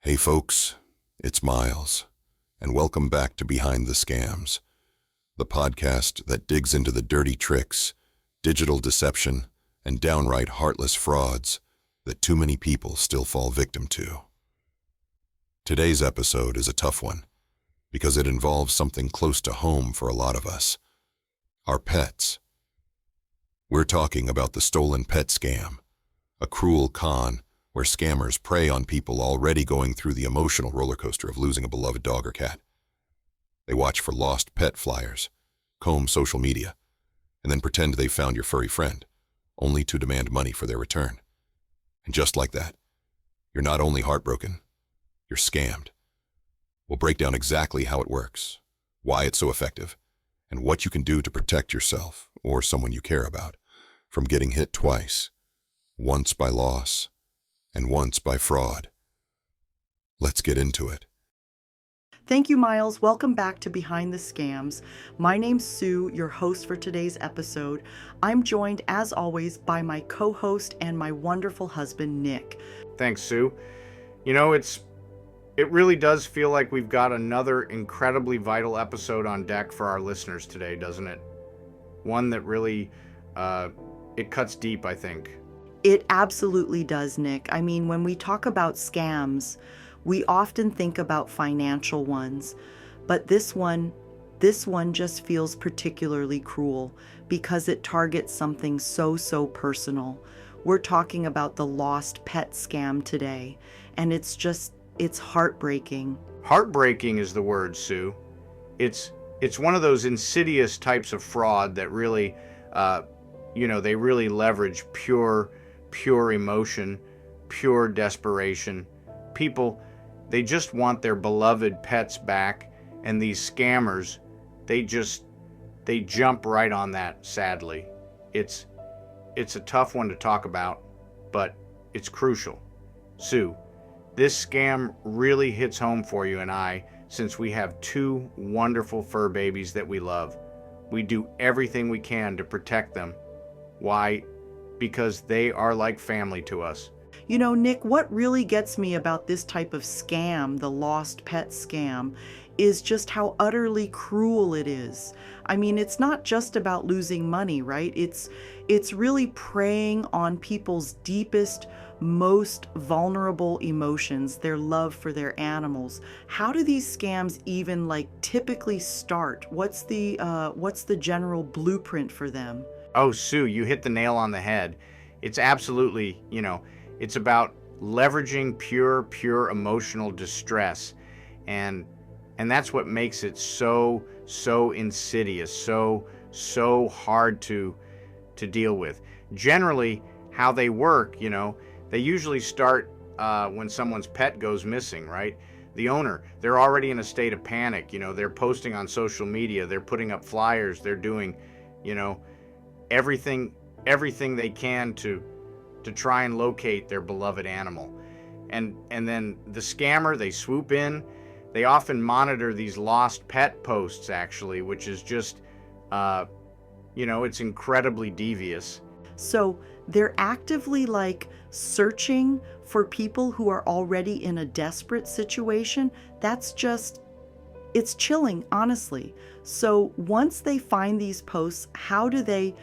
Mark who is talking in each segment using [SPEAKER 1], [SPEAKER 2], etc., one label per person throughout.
[SPEAKER 1] Hey folks, it's Miles, and welcome back to Behind the Scams, the podcast that digs into the dirty tricks, digital deception, and downright heartless frauds that too many people still fall victim to. Today's episode is a tough one, because it involves something close to home for a lot of us: our pets. We're talking about the stolen pet scam, a cruel con where scammers prey on people already going through the emotional roller coaster of losing a beloved dog or cat. They watch for lost pet flyers, comb social media, and then pretend they found your furry friend, only to demand money for their return. And just like that, you're not only heartbroken, you're scammed. We'll break down exactly how it works, why it's so effective, and what you can do to protect yourself or someone you care about from getting hit twice, once by loss and once by fraud. Let's get into it.
[SPEAKER 2] Thank you, Miles. Welcome back to Behind the Scams. My name's Sue, your host for today's episode. I'm joined, as always, by my co-host and my wonderful husband, Nick.
[SPEAKER 3] Thanks, Sue. You know, it really does feel like we've got another incredibly vital episode on deck for our listeners today, doesn't it? One that really, it cuts deep, I think.
[SPEAKER 2] It absolutely does, Nick. I mean, when we talk about scams, we often think about financial ones, but this one just feels particularly cruel because it targets something so personal. We're talking about the lost pet scam today, and it's heartbreaking.
[SPEAKER 3] Heartbreaking is the word, Sue. It's one of those insidious types of fraud that really, they really leverage pure emotion, pure desperation. People, they just want their beloved pets back, and these scammers, they jump right on that, sadly. It's a tough one to talk about, but it's crucial. Sue, this scam really hits home for you and I, since we have two wonderful fur babies that we love. We do everything we can to protect them. Why? Because they are like family to us.
[SPEAKER 2] You know, Nick, what really gets me about this type of scam, the lost pet scam, is just how utterly cruel it is. I mean, it's not just about losing money, right? It's really preying on people's deepest, most vulnerable emotions, their love for their animals. How do these scams even typically start? What's the general blueprint for them?
[SPEAKER 3] Oh, Sue, you hit the nail on the head. It's absolutely, it's about leveraging pure emotional distress. And that's what makes it so insidious, so hard to deal with. Generally, how they work, they usually start when someone's pet goes missing, right? The owner, they're already in a state of panic. They're posting on social media, they're putting up flyers, they're doing, everything they can to try and locate their beloved animal. And then the scammer, they swoop in. They often monitor these lost pet posts, actually, which is just, it's incredibly devious.
[SPEAKER 2] So they're actively searching for people who are already in a desperate situation. It's chilling, honestly. So once they find these posts, how do they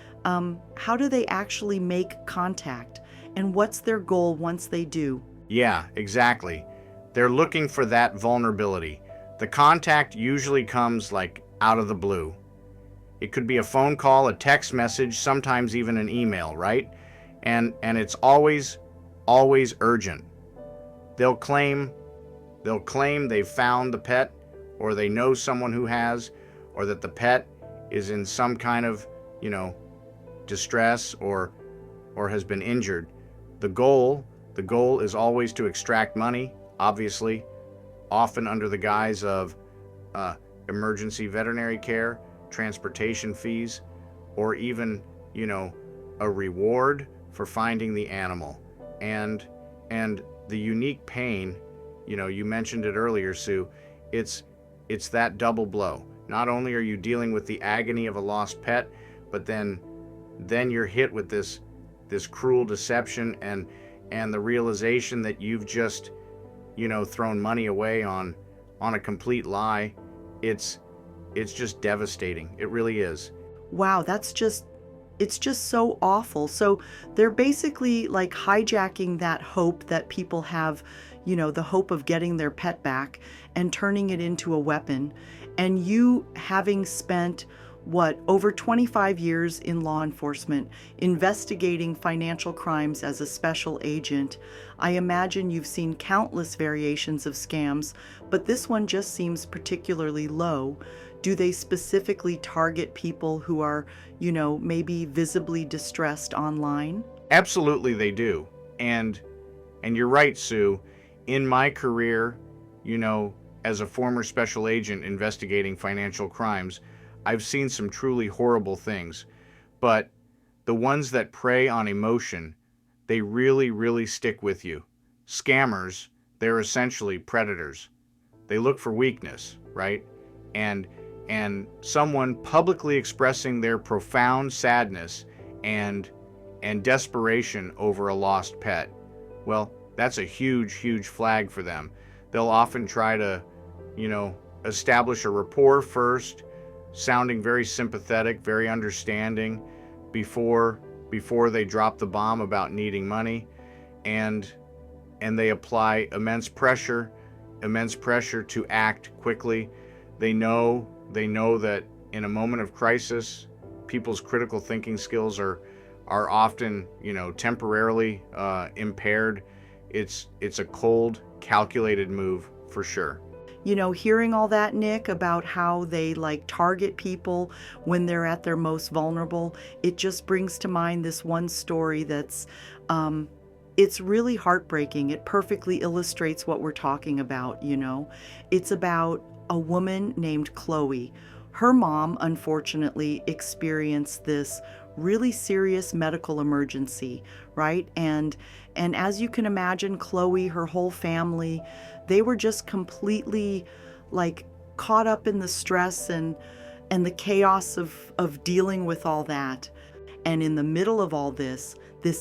[SPEAKER 2] actually make contact? And what's their goal once they do?
[SPEAKER 3] Yeah, exactly. They're looking for that vulnerability. The contact usually comes out of the blue. It could be a phone call, a text message, sometimes even an email, right? And it's always urgent. They'll claim they've found the pet, or they know someone who has, or that the pet is in some kind of, distress or has been injured. The goal is always to extract money, obviously, often under the guise of emergency veterinary care, transportation fees, or even, a reward for finding the animal. And the unique pain, you mentioned it earlier, Sue, it's that double blow. Not only are you dealing with the agony of a lost pet, but then you're hit with this cruel deception and the realization that you've just thrown money away on a complete lie. It's just devastating. It really is.
[SPEAKER 2] Wow, it's just so awful. So they're basically like hijacking that hope that people have, the hope of getting their pet back and turning it into a weapon. And you, having spent over 25 years in law enforcement investigating financial crimes as a special agent, I imagine you've seen countless variations of scams, but this one just seems particularly low. Do they specifically target people who are, maybe visibly distressed online?
[SPEAKER 3] Absolutely they do. And you're right, Sue. In my career, as a former special agent investigating financial crimes, I've seen some truly horrible things. But the ones that prey on emotion, they really, really stick with you. Scammers, they're essentially predators. They look for weakness, right? And someone publicly expressing their profound sadness and desperation over a lost pet. Well, that's a huge, huge flag for them. They'll often try to, establish a rapport first, sounding very sympathetic, very understanding before they drop the bomb about needing money, and they apply immense pressure to act quickly. They know that in a moment of crisis, people's critical thinking skills are often, temporarily impaired. It's a cold, calculated move for sure.
[SPEAKER 2] Hearing all that, Nick, about how they target people when they're at their most vulnerable, it just brings to mind this one story that's, it's really heartbreaking. It perfectly illustrates what we're talking about, It's about a woman named Chloe. Her mom, unfortunately, experienced this really serious medical emergency, right? And as you can imagine, Chloe, her whole family, they were just completely caught up in the stress and the chaos of dealing with all that. And in the middle of all this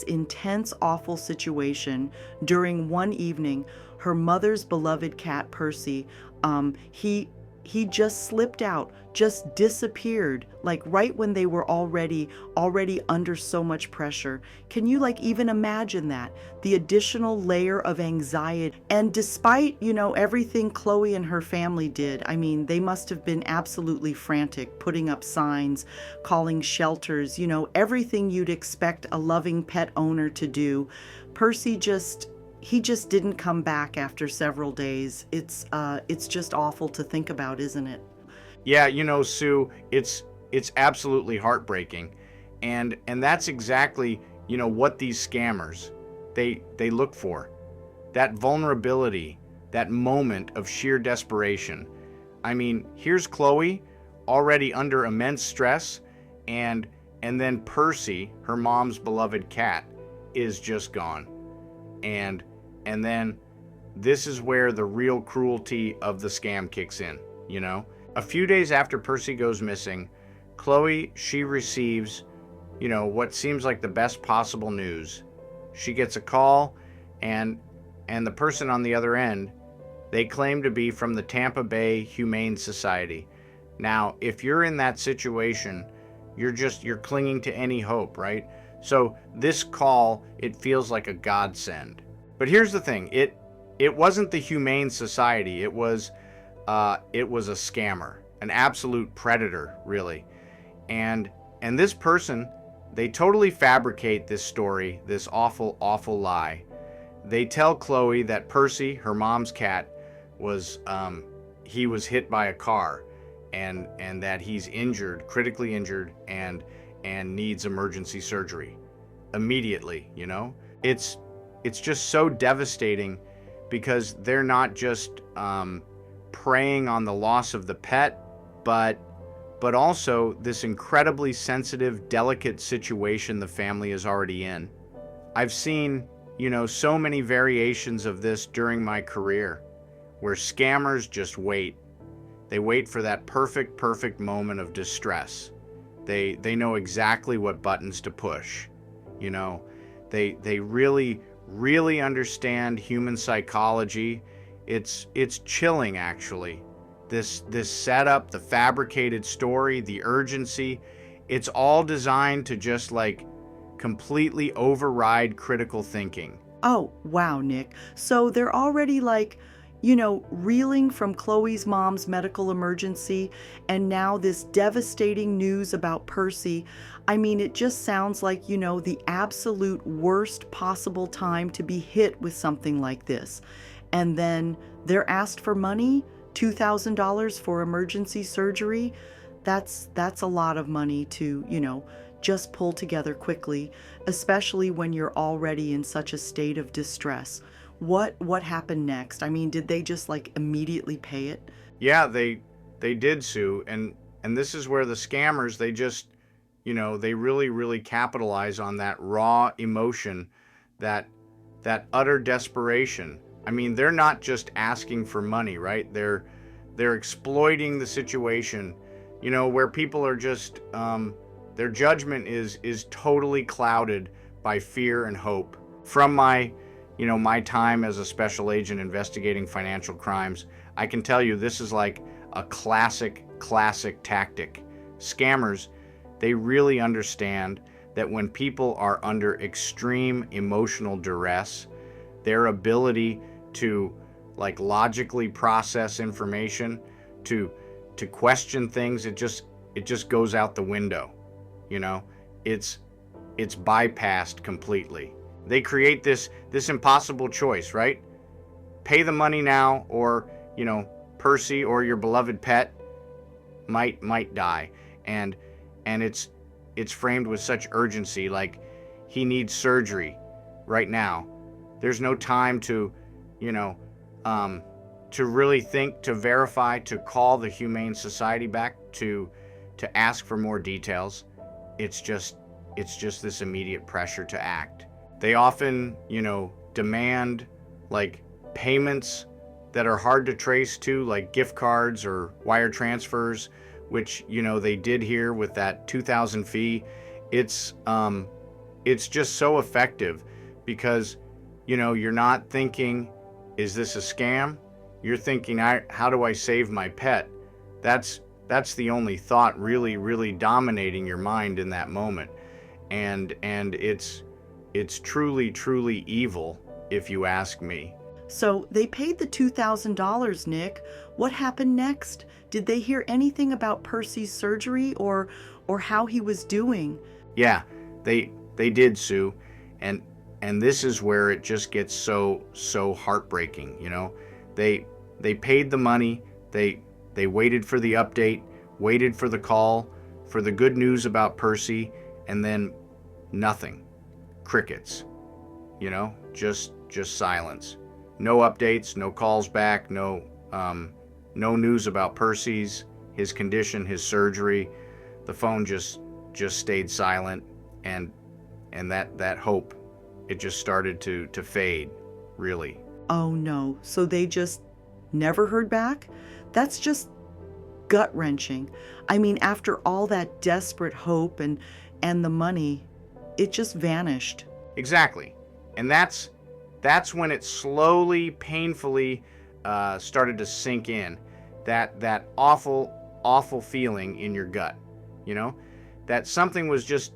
[SPEAKER 2] intense, awful situation, during one evening, her mother's beloved cat, Percy, he just slipped out, just disappeared, right when they were already under so much pressure. Can you even imagine that? The additional layer of anxiety. And despite, everything Chloe and her family did, I mean, they must have been absolutely frantic, putting up signs, calling shelters, everything you'd expect a loving pet owner to do. Percy just didn't come back after several days. It's just awful to think about, isn't it?
[SPEAKER 3] Yeah, Sue, it's absolutely heartbreaking. And that's exactly, what these scammers, they look for. That vulnerability, that moment of sheer desperation. I mean, here's Chloe already under immense stress, and then Percy, her mom's beloved cat, is just gone. And then this is where the real cruelty of the scam kicks in, A few days after Percy goes missing, Chloe, she receives, what seems like the best possible news. She gets a call, and the person on the other end, they claim to be from the Tampa Bay Humane Society. Now, if you're in that situation, you're clinging to any hope, right? So this call, it feels like a godsend. But here's the thing, it wasn't the Humane Society, it was a scammer, an absolute predator, really. And this person, they totally fabricate this story, this awful, awful lie. They tell Chloe that Percy, her mom's cat, was hit by a car, and that he's injured, critically injured, and needs emergency surgery immediately. It's just so devastating, because they're not just preying on the loss of the pet, but also this incredibly sensitive, delicate situation the family is already in. I've seen, so many variations of this during my career, where scammers just wait. They wait for that perfect moment of distress. They know exactly what buttons to push. They really understand human psychology It's chilling, actually. This setup, the fabricated story, the urgency, it's all designed to just like completely override critical thinking.
[SPEAKER 2] Oh, wow, Nick. So they're already like, reeling from Chloe's mom's medical emergency and now this devastating news about Percy. I mean, it just sounds like, the absolute worst possible time to be hit with something like this. And then they're asked for money, $2,000 for emergency surgery. That's a lot of money to, just pull together quickly, especially when you're already in such a state of distress. What happened next? I mean, did they just like immediately pay it?
[SPEAKER 3] Yeah, they did, Sue, and this is where the scammers, they just, they really capitalize on that raw emotion, that utter desperation. I mean, they're not just asking for money, right? They're exploiting the situation, where people are just their judgment is totally clouded by fear and hope. From my time as a special agent investigating financial crimes, I can tell you this is like a classic tactic. Scammers, they really understand that when people are under extreme emotional duress, their ability to like logically process information, to question things, it just goes out the window. It's bypassed completely. They create this impossible choice, right? Pay the money now, or Percy or your beloved pet might die, and it's framed with such urgency, like he needs surgery right now. There's no time to really think, to verify, to call the Humane Society back, to ask for more details. It's just this immediate pressure to act. They often, demand like payments that are hard to trace to, like gift cards or wire transfers, which, they did here with that $2,000 fee. It's just so effective because, you're not thinking, is this a scam? You're thinking, how do I save my pet? That's the only thought really dominating your mind in that moment. And it's truly evil, if you ask me.
[SPEAKER 2] So they paid the $2,000, Nick. What happened next? Did they hear anything about Percy's surgery or how he was doing?
[SPEAKER 3] Yeah, they did, Sue. And this is where it just gets so heartbreaking, They paid the money, they waited for the update, waited for the call, for the good news about Percy, and then nothing. Crickets. Just silence. No updates, no calls back, no news about his condition, his surgery. The phone just stayed silent, and that hope, it just started to fade, really.
[SPEAKER 2] Oh no, so they just never heard back? That's just gut-wrenching. I mean, after all that desperate hope and the money, it just vanished.
[SPEAKER 3] Exactly. And that's when it slowly, painfully started to sink in. That awful feeling in your gut, that something was just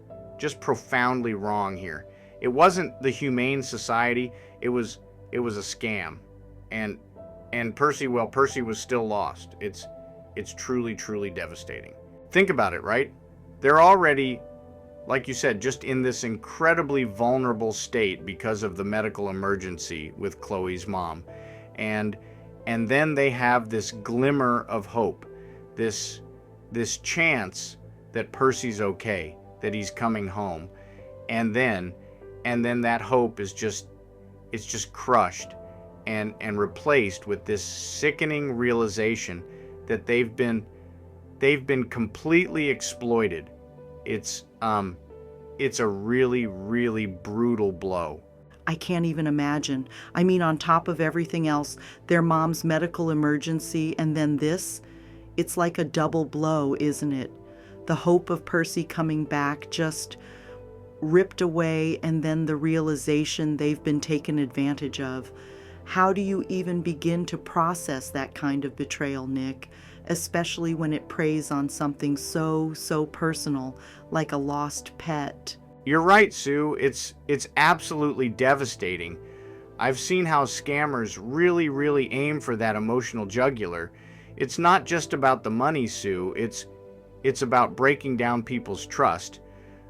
[SPEAKER 3] profoundly wrong here. It wasn't the Humane Society, it was a scam. And Percy was still lost. It's truly devastating. Think about it, right? They're already, like you said, just in this incredibly vulnerable state because of the medical emergency with Chloe's mom. And then they have this glimmer of hope, this chance that Percy's okay, that he's coming home. And then that hope is just crushed and replaced with this sickening realization that they've been completely exploited. It's a really brutal blow.
[SPEAKER 2] I can't even imagine. I mean, on top of everything else, their mom's medical emergency and then this, it's like a double blow, isn't it? The hope of Percy coming back just ripped away, and then the realization they've been taken advantage of. How do you even begin to process that kind of betrayal, Nick? Especially when it preys on something so personal, like a lost pet.
[SPEAKER 3] You're right, Sue. It's absolutely devastating. I've seen how scammers really aim for that emotional jugular. It's not just about the money, Sue. It's about breaking down people's trust,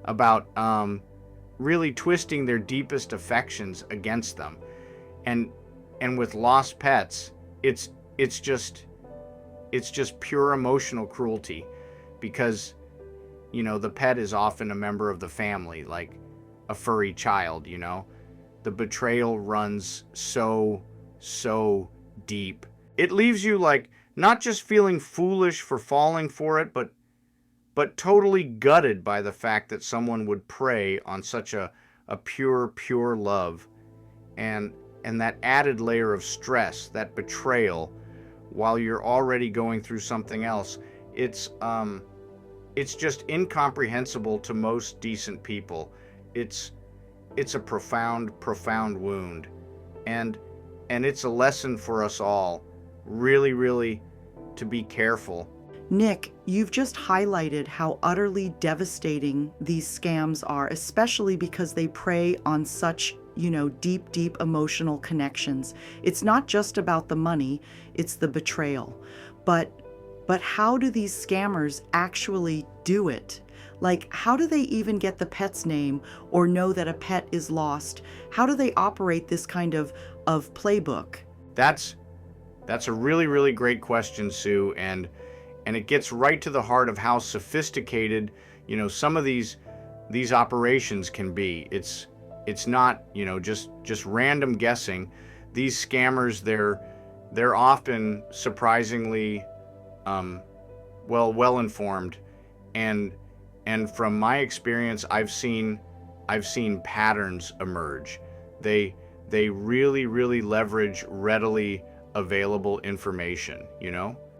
[SPEAKER 3] about really twisting their deepest affections against them. And with lost pets, it's just pure emotional cruelty, because the pet is often a member of the family, like a furry child. The betrayal runs so deep. It leaves you like not just feeling foolish for falling for it, but totally gutted by the fact that someone would prey on such a pure love, and that added layer of stress, that betrayal, while you're already going through something else. It's just incomprehensible to most decent people. It's a profound wound, and it's a lesson for us all, really to be careful.
[SPEAKER 2] Nick, you've just highlighted how utterly devastating these scams are, especially because they prey on such, deep emotional connections. It's not just about the money, it's the betrayal. But how do these scammers actually do it? Like, how do they even get the pet's name or know that a pet is lost? How do they operate this kind of playbook?
[SPEAKER 3] That's a really great question, Sue, and it gets right to the heart of how sophisticated, some of these operations can be. It's not, just random guessing. These scammers, they're often surprisingly well informed, and from my experience, I've seen patterns emerge. They really leverage readily available information.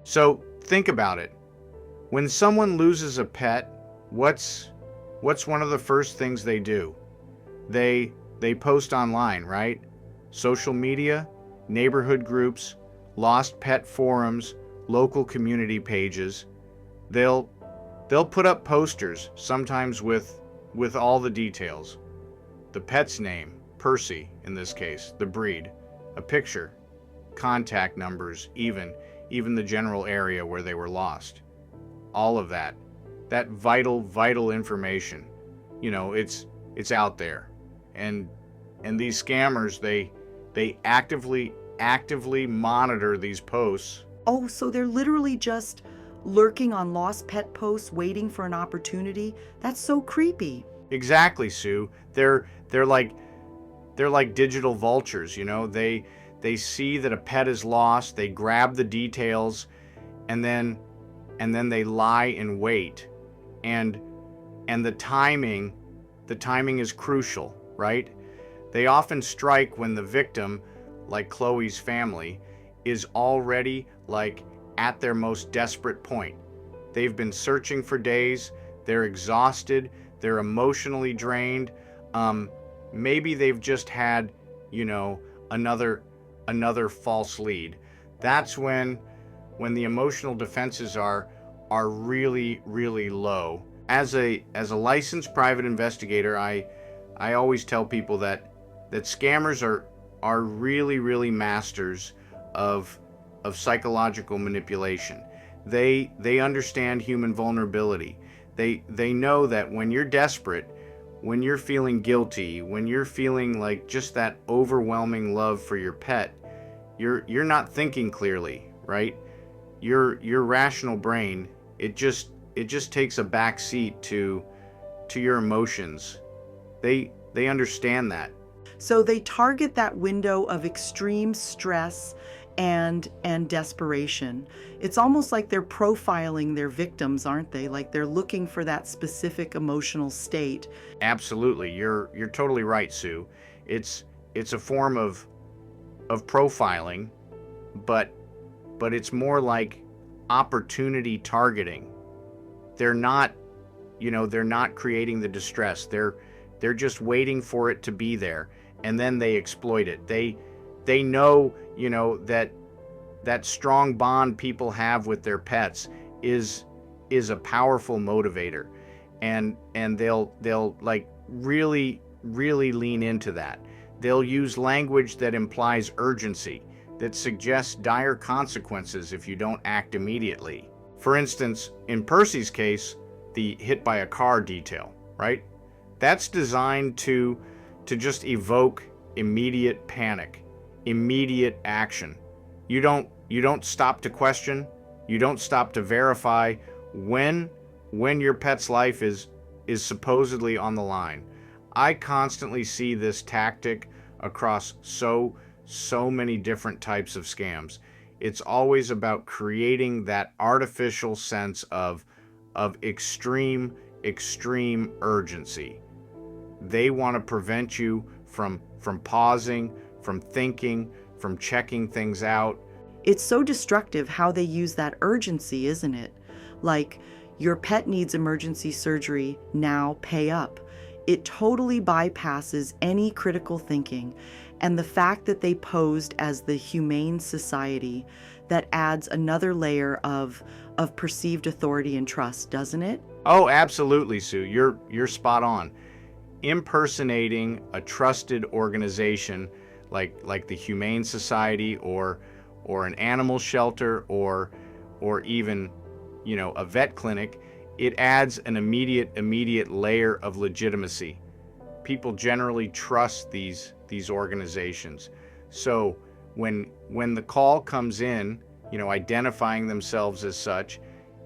[SPEAKER 3] So think about it. When someone loses a pet, what's one of the first things they do? They post online, right? Social media, neighborhood groups, lost pet forums, local community pages. They'll put up posters, sometimes with all the details. The pet's name, Percy in this case, the breed, a picture, contact numbers, even the general area where they were lost. All of that vital information, it's out there. And these scammers, they actively monitor these posts.
[SPEAKER 2] Oh, so they're literally just lurking on lost pet posts, waiting for an opportunity? That's so creepy.
[SPEAKER 3] Exactly, Sue. They're like digital vultures. They see that a pet is lost, they grab the details, and then they lie in wait. And the timing is crucial, right? They often strike when the victim, like Chloe's family, is already like at their most desperate point. They've been searching for days, they're exhausted, they're emotionally drained. Maybe they've just had, another false lead. That's when the emotional defenses are really low. As a licensed private investigator, I always tell people that scammers are really masters of psychological manipulation. They understand human vulnerability. They know that when you're desperate, when you're feeling guilty, when you're feeling like just that overwhelming love for your pet, you're not thinking clearly, right? Your rational brain, it just takes a back seat to your emotions. They understand that.
[SPEAKER 2] So they target that window of extreme stress and desperation. It's almost like they're profiling their victims, aren't they? Like they're looking for that specific emotional state.
[SPEAKER 3] Absolutely. You're totally right, Sue. It's a form of profiling, but it's more like opportunity targeting. They're not creating the distress. They're just waiting for it to be there, and then they exploit it. They know, that strong bond people have with their pets is a powerful motivator, and they'll like really lean into that. They'll use language that implies urgency, that suggests dire consequences if you don't act immediately. For instance, in Percy's case, the hit by a car detail, right? That's designed to just evoke immediate panic, immediate action. You don't stop to question, you don't stop to verify when your pet's life is supposedly on the line. I constantly see this tactic across so many different types of scams. It's always about creating that artificial sense of extreme urgency. They want to prevent you from pausing, from thinking, from checking things out.
[SPEAKER 2] It's so destructive how they use that urgency, isn't it? Like, your pet needs emergency surgery, now pay up. It totally bypasses any critical thinking. And the fact that they posed as the humane society, that adds another layer of perceived authority and trust, doesn't it?
[SPEAKER 3] Oh, absolutely, Sue. You're spot on. Impersonating a trusted organization like the Humane Society or an animal shelter or even, a vet clinic, it adds an immediate layer of legitimacy. People generally trust these organizations. So when the call comes in, identifying themselves as such,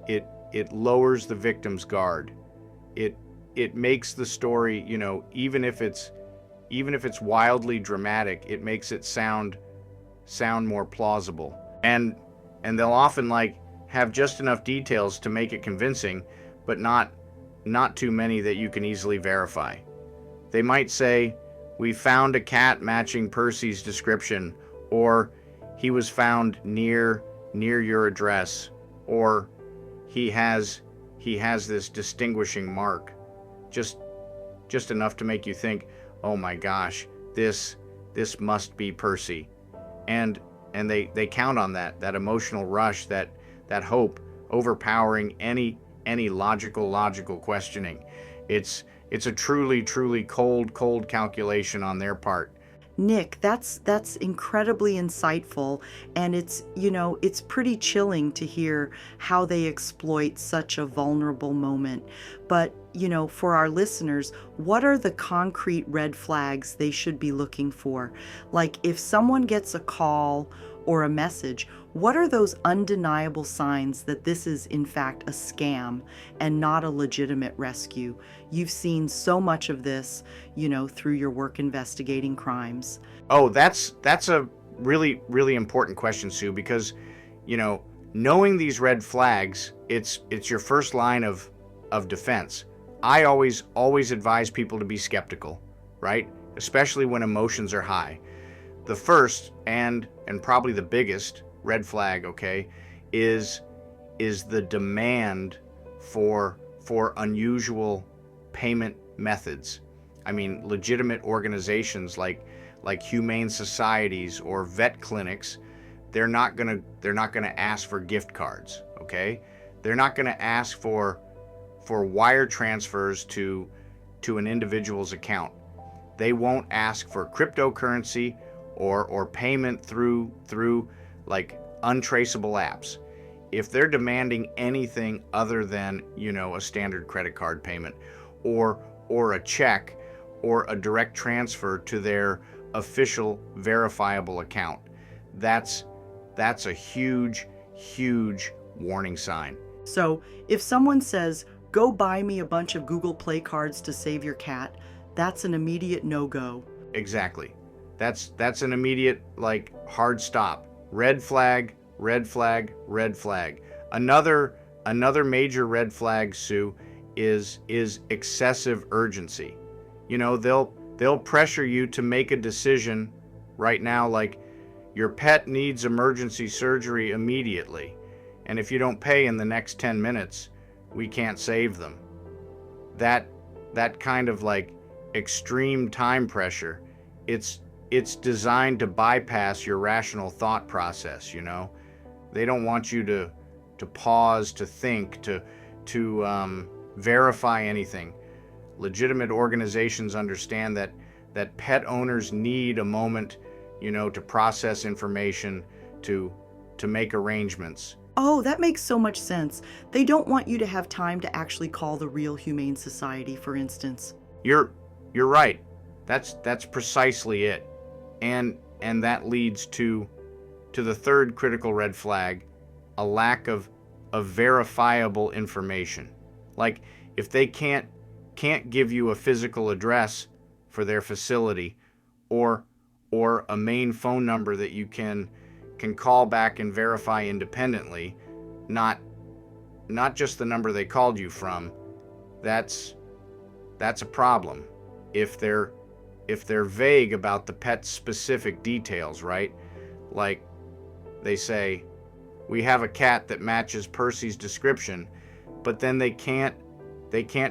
[SPEAKER 3] it lowers the victim's guard. It makes the story, even if it's wildly dramatic, it makes it sound more plausible. And they'll often have just enough details to make it convincing, but not too many that you can easily verify. They might say, "We found a cat matching Percy's description," or "He was found near your address," or he has this distinguishing mark. Just enough to make you think, "Oh my gosh, this must be Percy." And they count on that emotional rush, that hope overpowering any logical questioning. It's a truly cold calculation on their part.
[SPEAKER 2] Nick, that's incredibly insightful, and it's pretty chilling to hear how they exploit such a vulnerable moment. But, for our listeners, what are the concrete red flags they should be looking for? Like, if someone gets a call or a message, what are those undeniable signs that this is in fact a scam and not a legitimate rescue? You've seen so much of this, through your work investigating crimes.
[SPEAKER 3] Oh, that's a really important question, Sue, because, knowing these red flags, it's your first line of defense. I always advise people to be skeptical, right? Especially when emotions are high. The first and probably the biggest red flag, okay, is the demand for unusual payment methods. I mean, legitimate organizations like humane societies or vet clinics, they're not gonna ask for gift cards, okay? They're not gonna ask for wire transfers to an individual's account. They won't ask for cryptocurrency or payment through untraceable apps. If they're demanding anything other than, a standard credit card payment or a check or a direct transfer to their official verifiable account, that's a huge warning sign.
[SPEAKER 2] So if someone says, "Go buy me a bunch of Google Play cards to save your cat," that's an immediate no-go.
[SPEAKER 3] Exactly. That's an immediate, hard stop. Red flag. Another major red flag, Sue, is excessive urgency. They'll pressure you to make a decision right now, like your pet needs emergency surgery immediately, and if you don't pay in the next 10 minutes, we can't save them. That kind of extreme time pressure, it's it's designed to bypass your rational thought process, you know? They don't want you to pause, to think, to verify anything. Legitimate organizations understand that pet owners need a moment, you know, to process information, to make arrangements.
[SPEAKER 2] Oh, that makes so much sense. They don't want you to have time to actually call the real Humane Society, for instance.
[SPEAKER 3] You're right. That's precisely it. And that leads to the third critical red flag, a lack of verifiable information. Like if they can't give you a physical address for their facility or a main phone number that you can call back and verify independently, not just the number they called you from, that's a problem. If they're vague about the pet's specific details, right? Like they say, we have a cat that matches Percy's description, but then they can't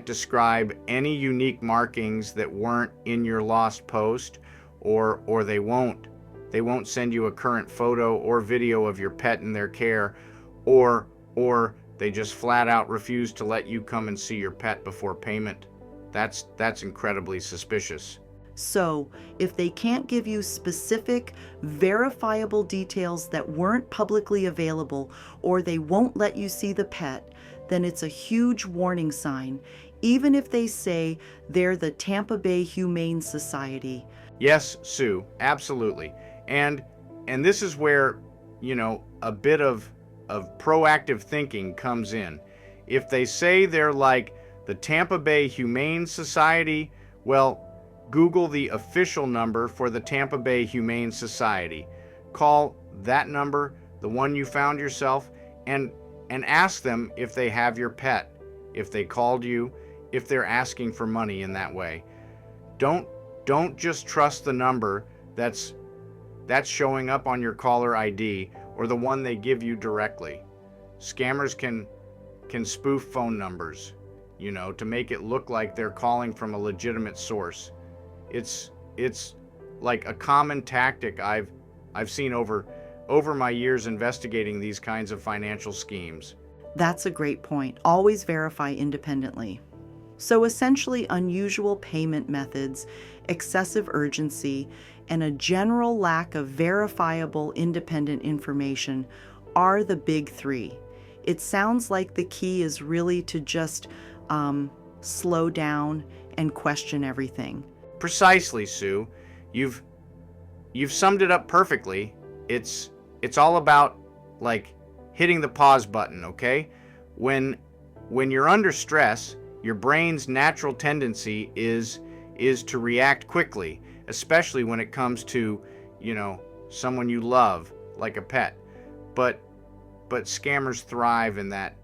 [SPEAKER 3] describe any unique markings that weren't in your lost post, or they won't send you a current photo or video of your pet in their care, or they just flat out refuse to let you come and see your pet before payment. That's incredibly suspicious.
[SPEAKER 2] So, if they can't give you specific, verifiable details that weren't publicly available, or they won't let you see the pet, then it's a huge warning sign, even if they say they're the Tampa Bay Humane Society.
[SPEAKER 3] Yes, Sue, absolutely. And this is where, you know, a bit of proactive thinking comes in. If they say they're like the Tampa Bay Humane Society, well, Google the official number for the Tampa Bay Humane Society. Call that number, the one you found yourself, and ask them if they have your pet, if they called you, if they're asking for money in that way. Don't just trust the number that's showing up on your caller ID or the one they give you directly. Scammers can spoof phone numbers, you know, to make it look like they're calling from a legitimate source. It's like a common tactic I've seen over my years investigating these kinds of financial schemes.
[SPEAKER 2] That's a great point. Always verify independently. So essentially, unusual payment methods, excessive urgency, and a general lack of verifiable independent information are the big three. It sounds like the key is really to just slow down and question everything.
[SPEAKER 3] Precisely, Sue. You've summed it up perfectly. It's all about like hitting the pause button, okay? When you're under stress, your brain's natural tendency is to react quickly, especially when it comes to, you know, someone you love, like a pet. But scammers thrive in that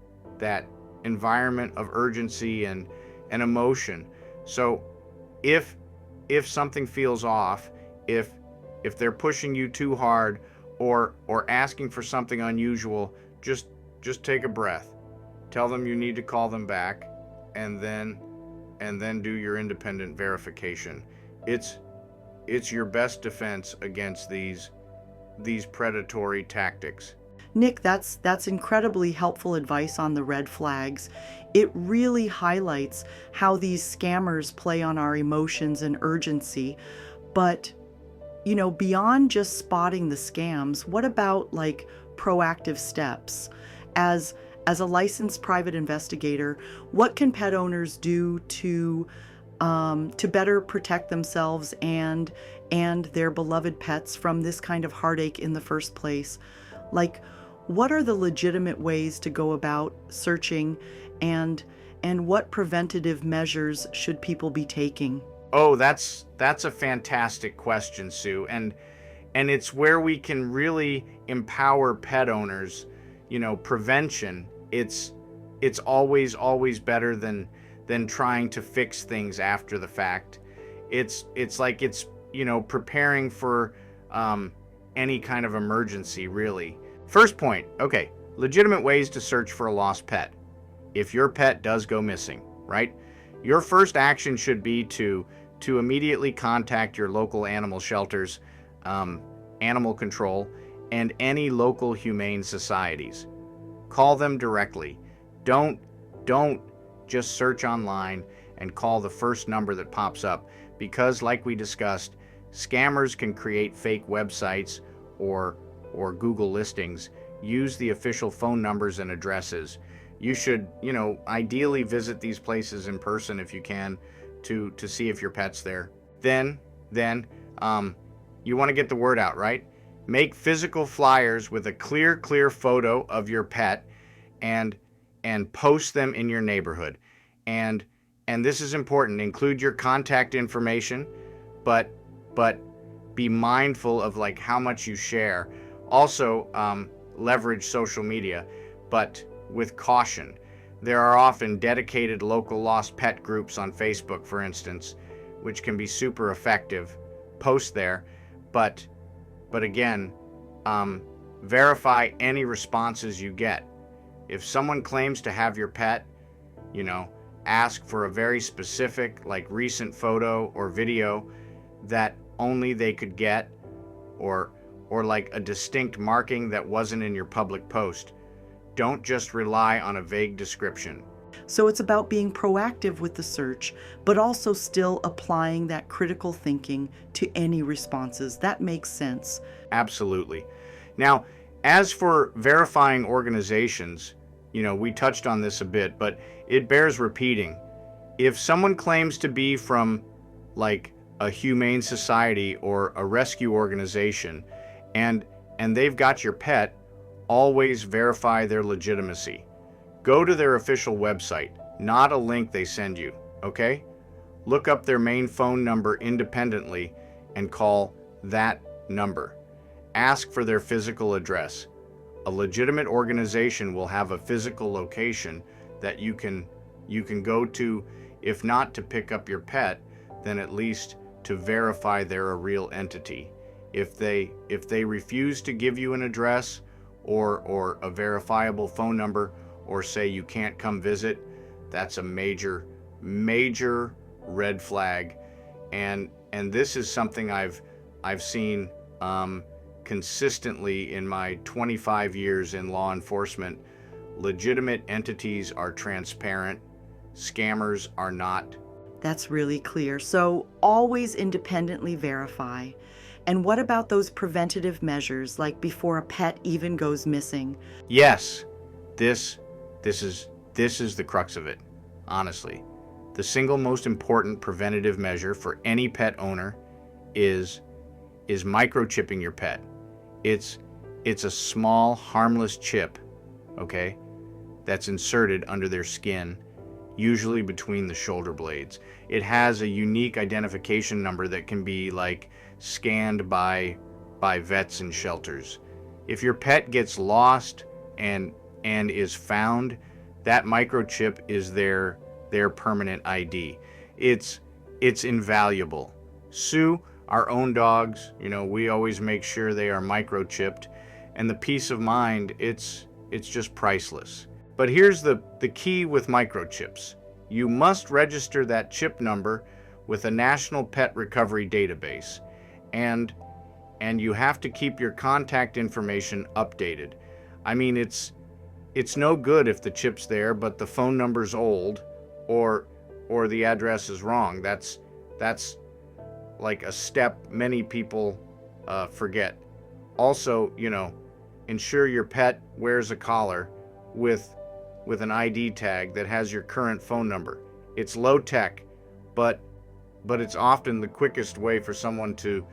[SPEAKER 3] environment of urgency and emotion. So if something feels off, if they're pushing you too hard or asking for something unusual, just take a breath. Tell them you need to call them back, and then do your independent verification. It's your best defense against these predatory tactics.
[SPEAKER 2] Nick, that's incredibly helpful advice on the red flags. It really highlights how these scammers play on our emotions and urgency. But, you know, beyond just spotting the scams, what about like proactive steps? As a licensed private investigator, what can pet owners do to better protect themselves and their beloved pets from this kind of heartache in the first place? Like, what are the legitimate ways to go about searching, and what preventative measures should people be taking?
[SPEAKER 3] Oh, that's a fantastic question, Sue. And it's where we can really empower pet owners. You know, prevention, it's always better than trying to fix things after the fact. It's like it's, you know, preparing for any kind of emergency, really. First point, okay, legitimate ways to search for a lost pet. If your pet does go missing, right? Your first action should be to immediately contact your local animal shelters, animal control, and any local humane societies. Call them directly. Don't just search online and call the first number that pops up, because like we discussed, scammers can create fake websites or Google listings, use the official phone numbers and addresses. You should, ideally visit these places in person if you can to see if your pet's there. Then you want to get the word out, right? Make physical flyers with a clear photo of your pet and post them in your neighborhood. And this is important. Include your contact information, but be mindful of like how much you share. Also, leverage social media, but with caution. There are often dedicated local lost pet groups on Facebook, for instance, which can be super effective. Post there, but again, verify any responses you get. If someone claims to have your pet, ask for a very specific, like recent photo or video that only they could get, or like a distinct marking that wasn't in your public post. Don't just rely on a vague description.
[SPEAKER 2] So it's about being proactive with the search, but also still applying that critical thinking to any responses. That makes sense.
[SPEAKER 3] Absolutely. Now, as for verifying organizations, we touched on this a bit, but it bears repeating. If someone claims to be from like a humane society or a rescue organization and they've got your pet, always verify their legitimacy. Go to their official website, not a link they send you, okay? Look up their main phone number independently and call that number. Ask for their physical address. A legitimate organization will have a physical location that you can go to, if not to pick up your pet, then at least to verify they're a real entity. If they refuse to give you an address or a verifiable phone number, or say you can't come visit, that's a major red flag. And this is something I've seen consistently in my 25 years in law enforcement. Legitimate entities are transparent. Scammers are not.
[SPEAKER 2] That's really clear. So always independently verify. And what about those preventative measures, like before a pet even goes missing?
[SPEAKER 3] Yes, this is the crux of it, honestly. The single most important preventative measure for any pet owner is microchipping your pet. It's a small, harmless chip, okay, that's inserted under their skin, usually between the shoulder blades. It has a unique identification number that can be like scanned by vets and shelters. If your pet gets lost and is found, that microchip is their permanent ID. It's invaluable. Sue, our own dogs, we always make sure they are microchipped, and the peace of mind, it's just priceless. But here's the key with microchips. You must register that chip number with a national pet recovery database, and you have to keep your contact information updated. I mean, it's no good if the chip's there but the phone number's old or the address is wrong. That's like a step many people forget. Also, ensure your pet wears a collar with an ID tag that has your current phone number. It's low tech, but it's often the quickest way for someone to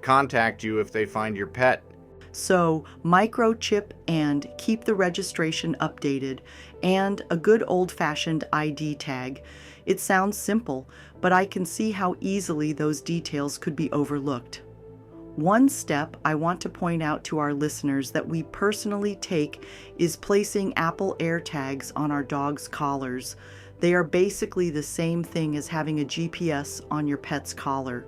[SPEAKER 3] contact you if they find your pet.
[SPEAKER 2] So microchip and keep the registration updated, and a good old-fashioned ID tag. It sounds simple, but I can see how easily those details could be overlooked. One step I want to point out to our listeners that we personally take is placing Apple AirTags on our dogs' collars. They are basically the same thing as having a GPS on your pet's collar.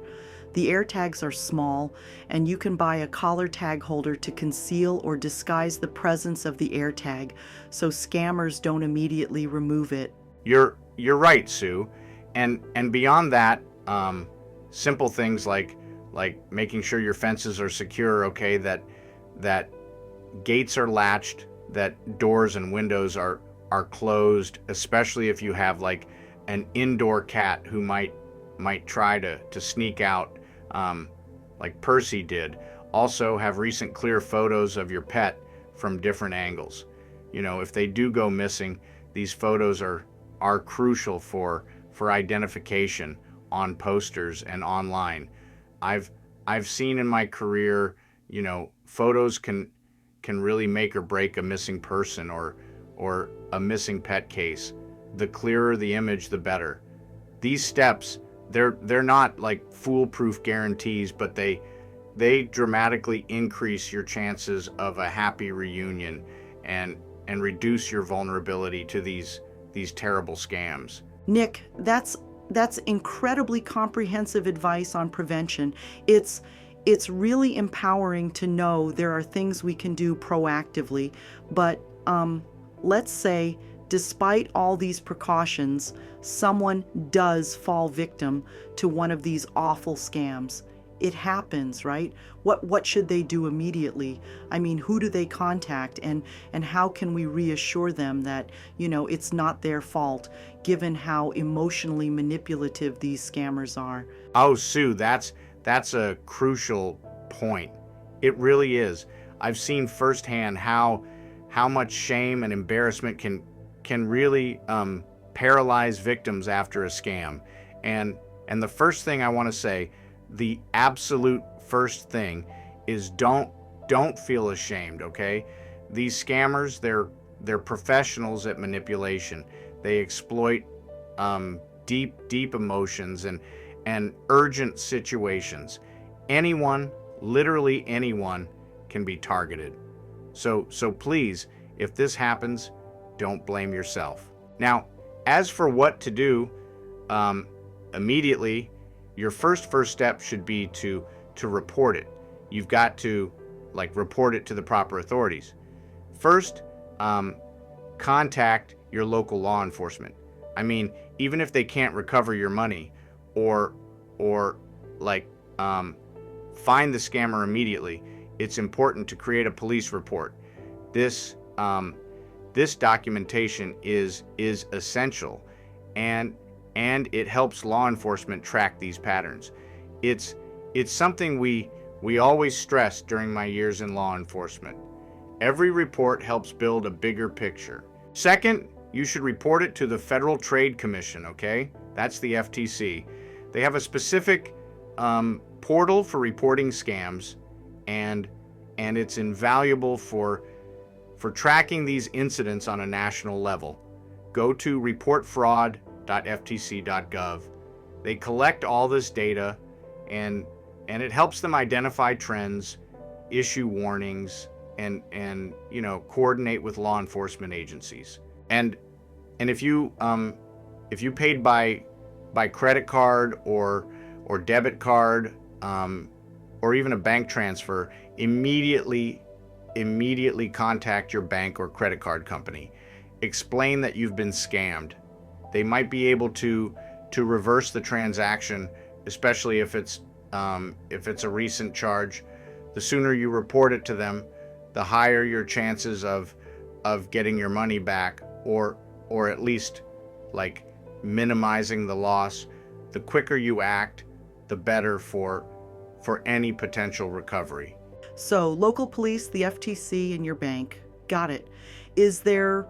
[SPEAKER 2] The AirTags are small, and you can buy a collar tag holder to conceal or disguise the presence of the AirTag so scammers don't immediately remove it.
[SPEAKER 3] You're right, Sue. And beyond that, simple things like like making sure your fences are secure, okay, that gates are latched, that doors and windows are closed, especially if you have like an indoor cat who might try to sneak out, like Percy did. Also, have recent clear photos of your pet from different angles. You know, if they do go missing, these photos are crucial for identification on posters and online. I've seen in my career, you know, photos can really make or break a missing person or a missing pet case. The clearer the image, the better. These steps, they're not like foolproof guarantees, but they dramatically increase your chances of a happy reunion and reduce your vulnerability to these terrible scams.
[SPEAKER 2] Nick, that's incredibly comprehensive advice on prevention. It's really empowering to know there are things we can do proactively, but let's say despite all these precautions, someone does fall victim to one of these awful scams. It happens, right? What should they do immediately? I mean, who do they contact, and how can we reassure them that, you know, it's not their fault, given how emotionally manipulative these scammers are?
[SPEAKER 3] Oh, Sue, that's a crucial point. It really is. I've seen firsthand how much shame and embarrassment can really paralyze victims after a scam. And the first thing I want to say, the absolute first thing, is don't feel ashamed, okay? These scammers, they're professionals at manipulation. They exploit deep emotions and urgent situations. Anyone, literally anyone, can be targeted. So please, if this happens, don't blame yourself. Now, as for what to do immediately, your first step should be to report it. You've got to report it to the proper authorities. First, contact your local law enforcement. I mean, even if they can't recover your money or find the scammer immediately, it's important to create a police report. This documentation is essential, and it helps law enforcement track these patterns. It's something we always stress during my years in law enforcement. Every report helps build a bigger picture. Second, you should report it to the Federal Trade Commission, okay? That's the FTC. They have a specific portal for reporting scams, and it's invaluable for tracking these incidents on a national level. Go to reportfraud.ftc.gov. They collect all this data, and it helps them identify trends, issue warnings, and coordinate with law enforcement agencies. And if you paid by credit card or debit card, or even a bank transfer, immediately contact your bank or credit card company. Explain that you've been scammed. They might be able to reverse the transaction, especially if it's a recent charge. The sooner you report it to them, the higher your chances of getting your money back, or at least minimizing the loss. The quicker you act, the better for any potential recovery.
[SPEAKER 2] So, local police, the FTC, and your bank. Got it. Is there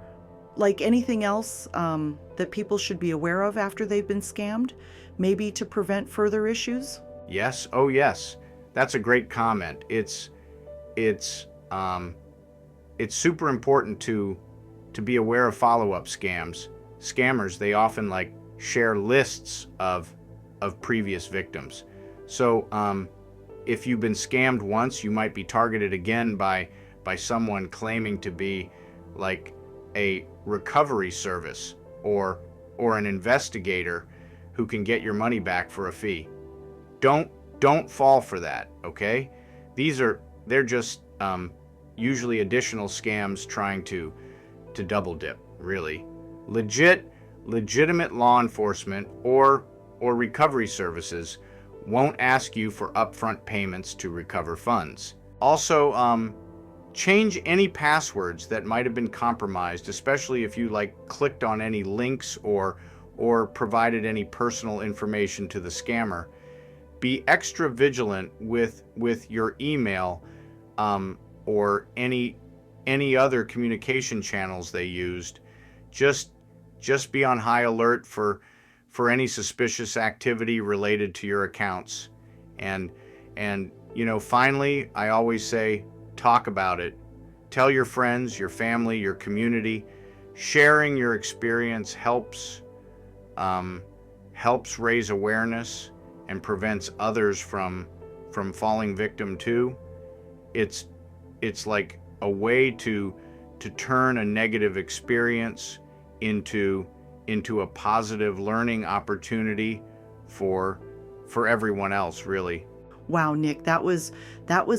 [SPEAKER 2] anything else that people should be aware of after they've been scammed? Maybe to prevent further issues?
[SPEAKER 3] Yes. Oh, yes. That's a great comment. It's super important to be aware of follow-up scams. Scammers, they often share lists of previous victims. So if you've been scammed once, you might be targeted again by someone claiming to be a recovery service or an investigator who can get your money back for a fee. Don't fall for that, okay? They're just usually additional scams trying to double dip, really. Legitimate law enforcement or recovery services won't ask you for upfront payments to recover funds. Also, change any passwords that might have been compromised, especially if you clicked on any links or provided any personal information to the scammer. Be extra vigilant with your email or any other communication channels they used. Just be on high alert for any suspicious activity related to your accounts. And finally, I always say, talk about it. Tell your friends, your family, your community. Sharing your experience helps raise awareness and prevents others from falling victim too. It's like a way to turn a negative experience into a positive learning opportunity for everyone else, really.
[SPEAKER 2] Wow, Nick, that was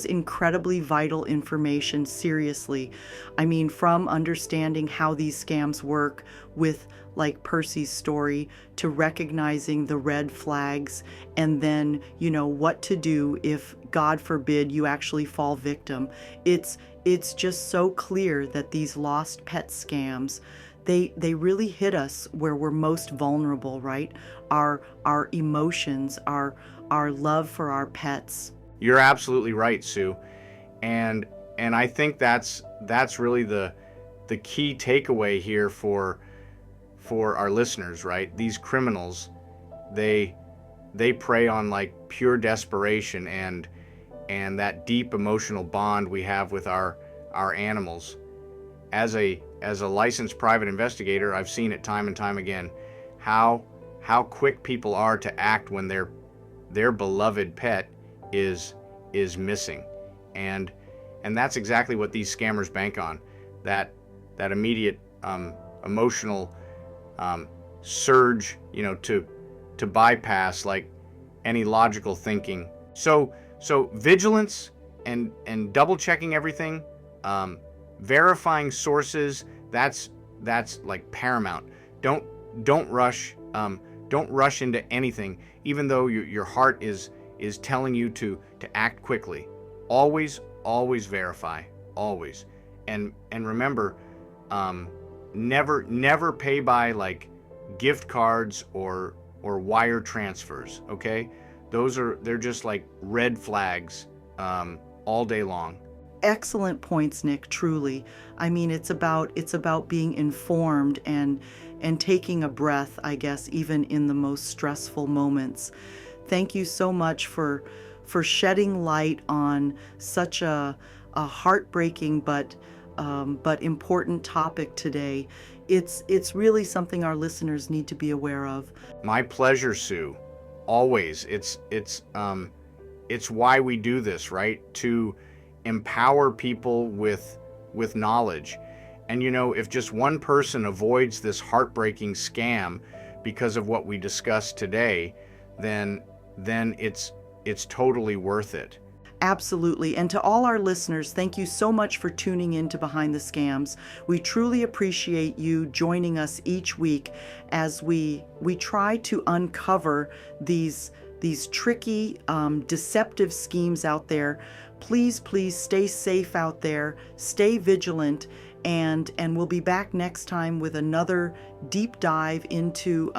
[SPEAKER 2] incredibly vital information, seriously. I mean, from understanding how these scams work with like Percy's story to recognizing the red flags, and then, what to do if, God forbid, you actually fall victim. It's just so clear that these lost pet scams, they really hit us where we're most vulnerable, right? Our emotions, our love for our pets.
[SPEAKER 3] You're absolutely right, Sue. And I think that's really the key takeaway here for our listeners, right? These criminals, they prey on pure desperation and that deep emotional bond we have with our animals. As a licensed private investigator, I've seen it time and time again how quick people are to act when their beloved pet is missing, and that's exactly what these scammers bank on, that immediate emotional surge, to bypass any logical thinking. So vigilance and double checking everything, verifying sources, that's paramount. Don't rush into anything, even though your heart is telling you to act quickly. Always verify, always. And remember, never pay by gift cards or wire transfers, okay? They're just red flags all day long.
[SPEAKER 2] Excellent points, Nick, truly. I mean, it's about being informed and taking a breath, I guess, even in the most stressful moments. Thank you so much for shedding light on such a heartbreaking but important topic today. It's really something our listeners need to be aware of.
[SPEAKER 3] My pleasure, Sue. Always. It's why we do this, right? To empower people with knowledge. And if just one person avoids this heartbreaking scam because of what we discussed today, then it's totally worth it.
[SPEAKER 2] Absolutely. And to all our listeners, thank you so much for tuning in to Behind the Scams. We truly appreciate you joining us each week as we try to uncover these tricky, deceptive schemes out there. Please stay safe out there, stay vigilant, and we'll be back next time with another deep dive into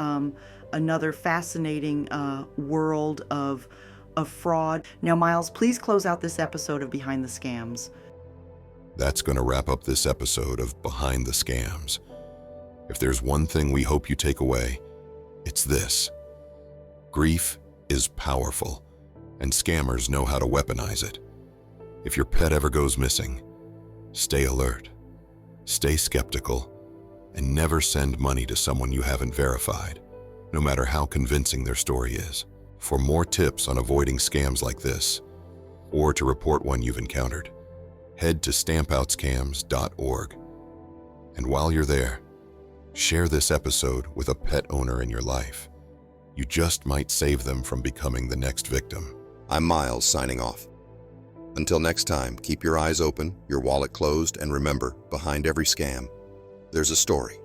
[SPEAKER 2] another fascinating world of fraud. Now, Miles, please close out this episode of Behind the Scams.
[SPEAKER 1] That's going to wrap up this episode of Behind the Scams. If there's one thing we hope you take away, it's this. Grief is powerful, and scammers know how to weaponize it. If your pet ever goes missing, stay alert, stay skeptical, and never send money to someone you haven't verified, no matter how convincing their story is. For more tips on avoiding scams like this, or to report one you've encountered, head to stampoutscams.org. And while you're there, share this episode with a pet owner in your life. You just might save them from becoming the next victim.
[SPEAKER 4] I'm Miles, signing off. Until next time, keep your eyes open, your wallet closed, and remember, behind every scam, there's a story.